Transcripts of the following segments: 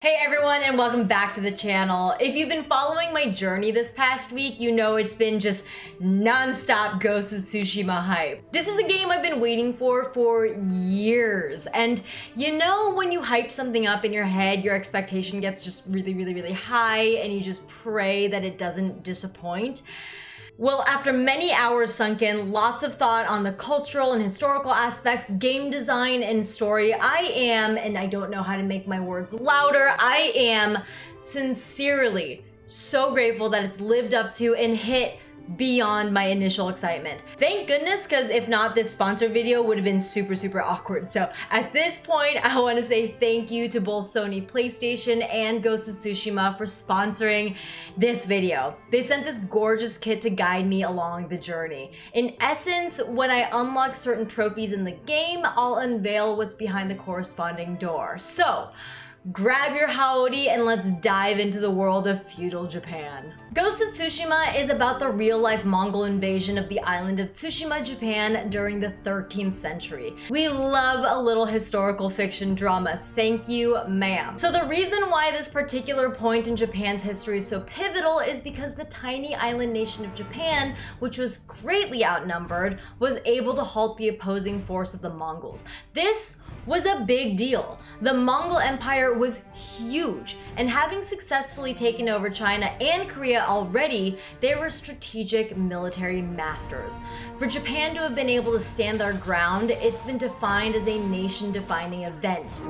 Hey everyone, and welcome back to the channel. If you've been following my journey this past week, you know it's been just non-stop Ghost of Tsushima hype. This is a game I've been waiting for years, and you know when you hype something up in your head, your expectation gets just really high, and you just pray that it doesn't disappoint? Well, after many hours sunk in, lots of thought on the cultural and historical aspects, game design, and story, I am, and I don't know how to make my words louder, I am sincerely so grateful that it's lived up to and hit beyond my initial excitement. Thank goodness, because if not, this sponsored video would have been super awkward. So at this point, I want to say thank you to both Sony PlayStation and Ghost of Tsushima for sponsoring this video. They sent this gorgeous kit to guide me along the journey. In essence, when I unlock certain trophies in the game, I'll unveil what's behind the corresponding door. So grab your howdy and let's dive into the world of feudal Japan. Ghost of Tsushima is about the real-life Mongol invasion of the island of Tsushima, Japan during the 13th century. We love a little historical fiction drama, thank you, ma'am. So the reason why this particular point in Japan's history is so pivotal is because the tiny island nation of Japan, which was greatly outnumbered, was able to halt the opposing force of the Mongols. This was a big deal. The Mongol Empire was huge, and having successfully taken over China and Korea already, they were strategic military masters. For Japan to have been able to stand their ground, it's been defined as a nation-defining event.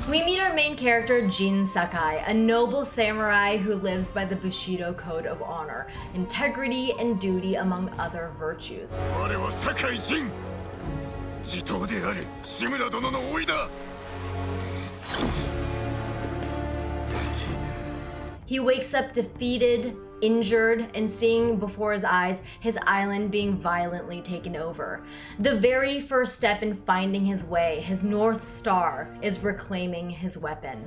We meet our main character, Jin Sakai, a noble samurai who lives by the Bushido code of honor, integrity and duty among other virtues. He wakes up defeated, injured, and seeing before his eyes his island being violently taken over. The very first step in finding his way, his North Star, is reclaiming his weapon.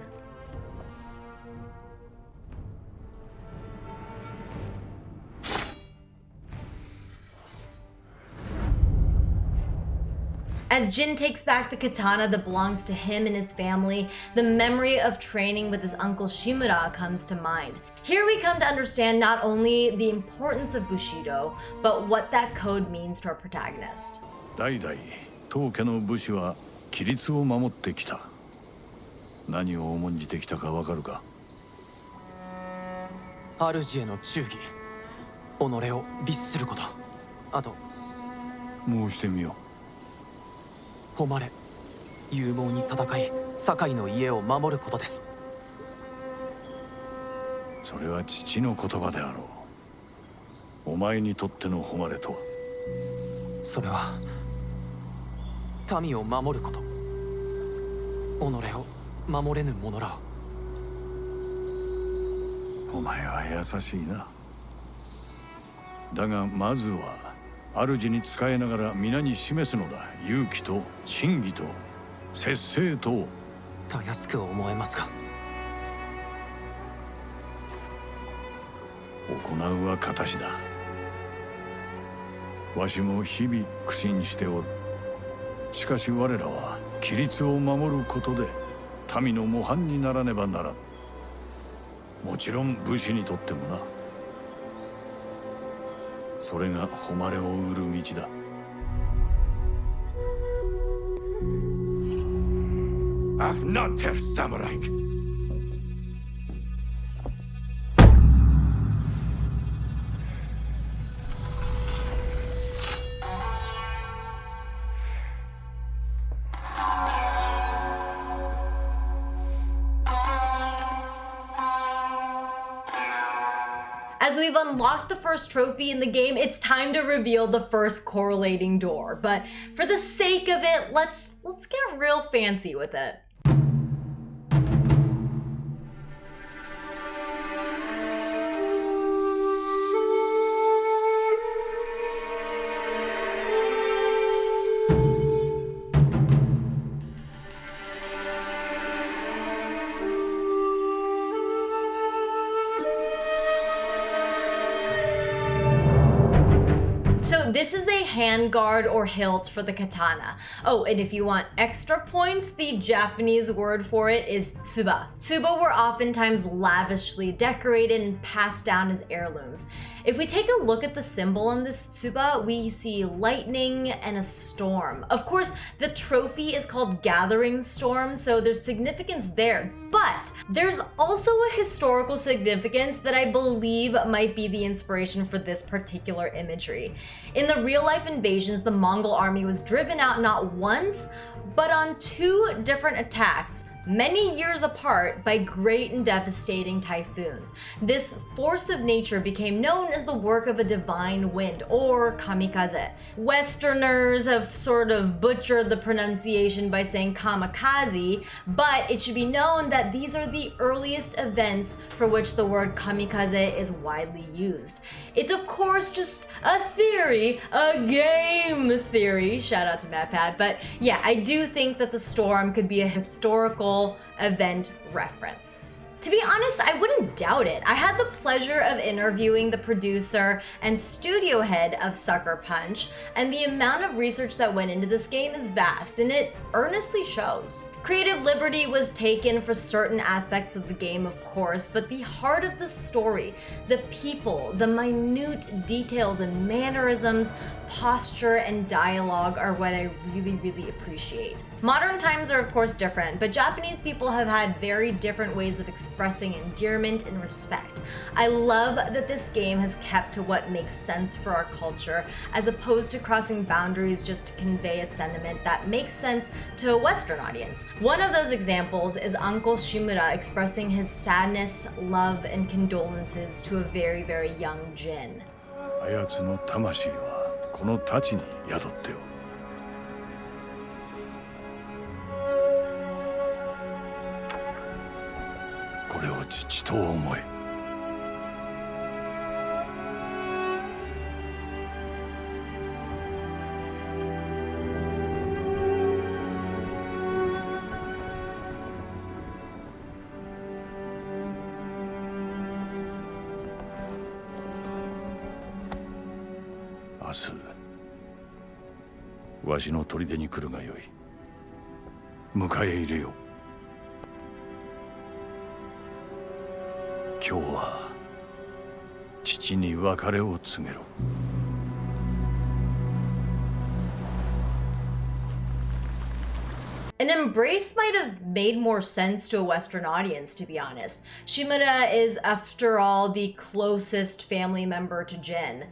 As Jin takes back the katana that belongs to him and his family, the memory of training with his uncle Shimura comes to mind. Here we come to understand not only the importance of Bushido, but what that code means to our protagonist. 代々当家の武士は規律を守ってきた。何を重んじてきたかわかるか？主への忠義、己を律すること。あと、申してみよう。誉れ、勇猛に戦い、堺の家を守ることです。それは父の言葉であろう。お前にとっての誉れとは？それは民を守ること。己を守れぬ者らを。お前は優しいな。だがまずは主に仕えながら皆に示すのだ。勇気と真偽と節制と。たやすく思えますが。行うは形だ。わしも日々苦心しておる。しかし我らは規律を守ることで民の模範にならねばならん。もちろん武士にとってもな。それが誉れを売る道だ。Afnater Samurai. As we've unlocked the first trophy in the game, it's time to reveal the first correlating door. But for the sake of it, let's get real fancy with it. This is a handguard or hilt for the katana. Oh, and if you want extra points, the Japanese word for it is tsuba. Tsuba were oftentimes lavishly decorated and passed down as heirlooms. If we take a look at the symbol on this tsuba, we see lightning and a storm. Of course, the trophy is called Gathering Storm, so there's significance there. But there's also a historical significance that I believe might be the inspiration for this particular imagery. In the real-life invasions, the Mongol army was driven out not once, but on 2 different attacks, many years apart, by great and devastating typhoons. This force of nature became known as the work of a divine wind, or kamikaze. Westerners have sort of butchered the pronunciation by saying kamikaze, but it should be known that these are the earliest events for which the word kamikaze is widely used. It's of course just a theory, a game theory, shout out to MatPat, but yeah, I do think that the storm could be a historical event reference. To be honest, I wouldn't doubt it. I had the pleasure of interviewing the producer and studio head of Sucker Punch, and the amount of research that went into this game is vast, and it earnestly shows. Creative liberty was taken for certain aspects of the game, of course, but the heart of the story, the people, the minute details and mannerisms, posture, and dialogue are what I really appreciate. Modern times are of course different, but Japanese people have had very different ways of expressing endearment and respect. I love that this game has kept to what makes sense for our culture, as opposed to crossing boundaries just to convey a sentiment that makes sense to a Western audience. One of those examples is Uncle Shimura expressing his sadness, love, and condolences to a very young Jin. あやつの魂はこの太刀に宿っておる。これを父と思え。明日わしの砦に来るがよい。迎え入れよう。今日は父に別れを告げろ。An embrace might have made more sense to a Western audience, to be honest. Shimura is, after all, the closest family member to Jin.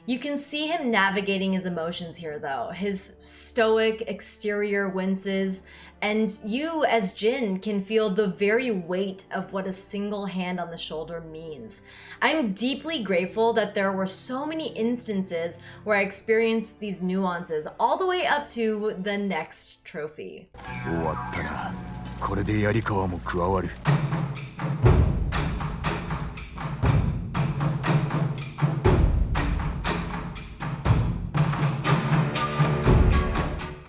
You can see him navigating his emotions here, though. His stoic exterior winces, and you, as Jin, can feel the very weight of what a single hand on the shoulder means. I'm deeply grateful that there were so many instances where I experienced these nuances, all the way up to the next trophy. 終わったな。これで槍川も加わる。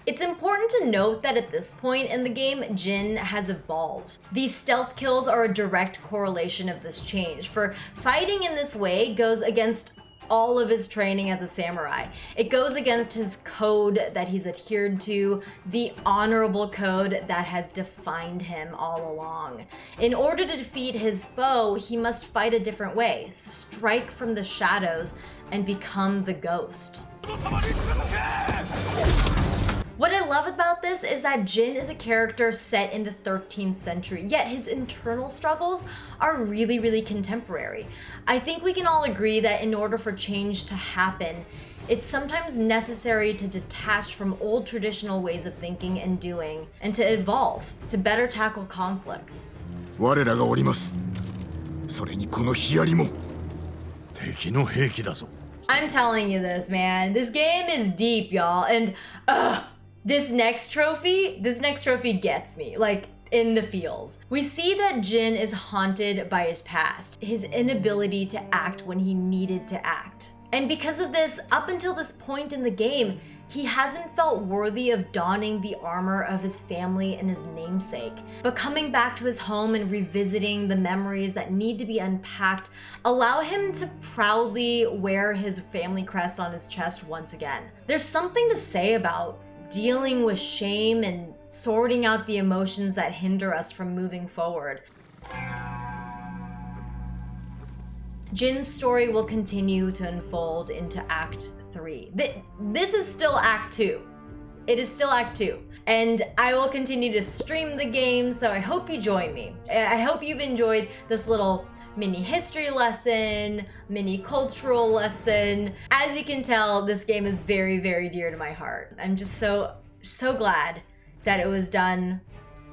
It's important to note that at this point in the game, Jin has evolved. These stealth kills are a direct correlation of this change, for fighting in this way goes against all of his training as a samurai. It goes against his code that he's adhered to, the honorable code that has defined him all along. In order to defeat his foe, he must fight a different way, strike from the shadows, and become the ghost. What I love about this is that Jin is a character set in the 13th century, yet his internal struggles are really contemporary. I think we can all agree that in order for change to happen, it's sometimes necessary to detach from old traditional ways of thinking and doing, and to evolve, to better tackle conflicts. 我らがおります。それにこのヒヤリも。敵の兵器だぞ。I'm telling you this, man. This game is deep, y'all, and this next trophy gets me, like, in the feels. We see that Jin is haunted by his past, his inability to act when he needed to act. And because of this, up until this point in the game, He hasn't felt worthy of donning the armor of his family and his namesake. But coming back to his home and revisiting the memories that need to be unpacked allow him to proudly wear his family crest on his chest once again. There's something to say about dealing with shame and sorting out the emotions that hinder us from moving forward. Jin's story will continue to unfold into Act 3. This is still Act 2. It is still Act 2. And I will continue to stream the game, so I hope you join me. I hope you've enjoyed this little mini history lesson, mini cultural lesson. As you can tell, this game is very, very dear to my heart. I'm just so glad that it was done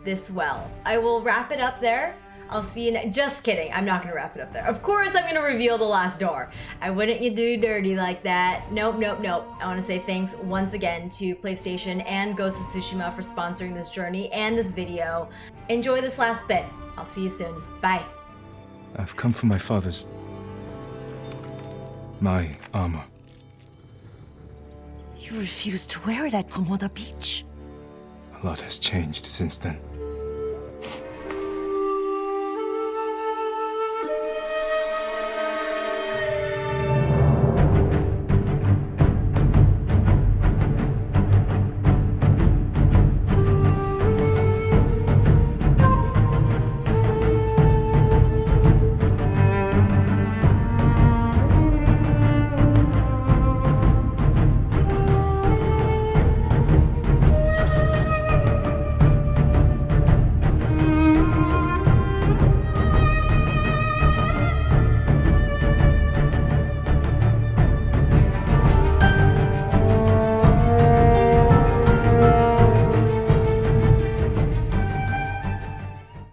this well. I will wrap it up there. I'll see you just kidding, I'm not gonna wrap it up there. Of course I'm gonna reveal the last door. I wouldn't you do dirty like that. Nope. I wanna say thanks once again to PlayStation and Ghost of Tsushima for sponsoring this journey and this video. Enjoy this last bit. I'll see you soon. Bye. I've come for my father's... my armor. You refused to wear it at Komoda Beach. A lot has changed since then.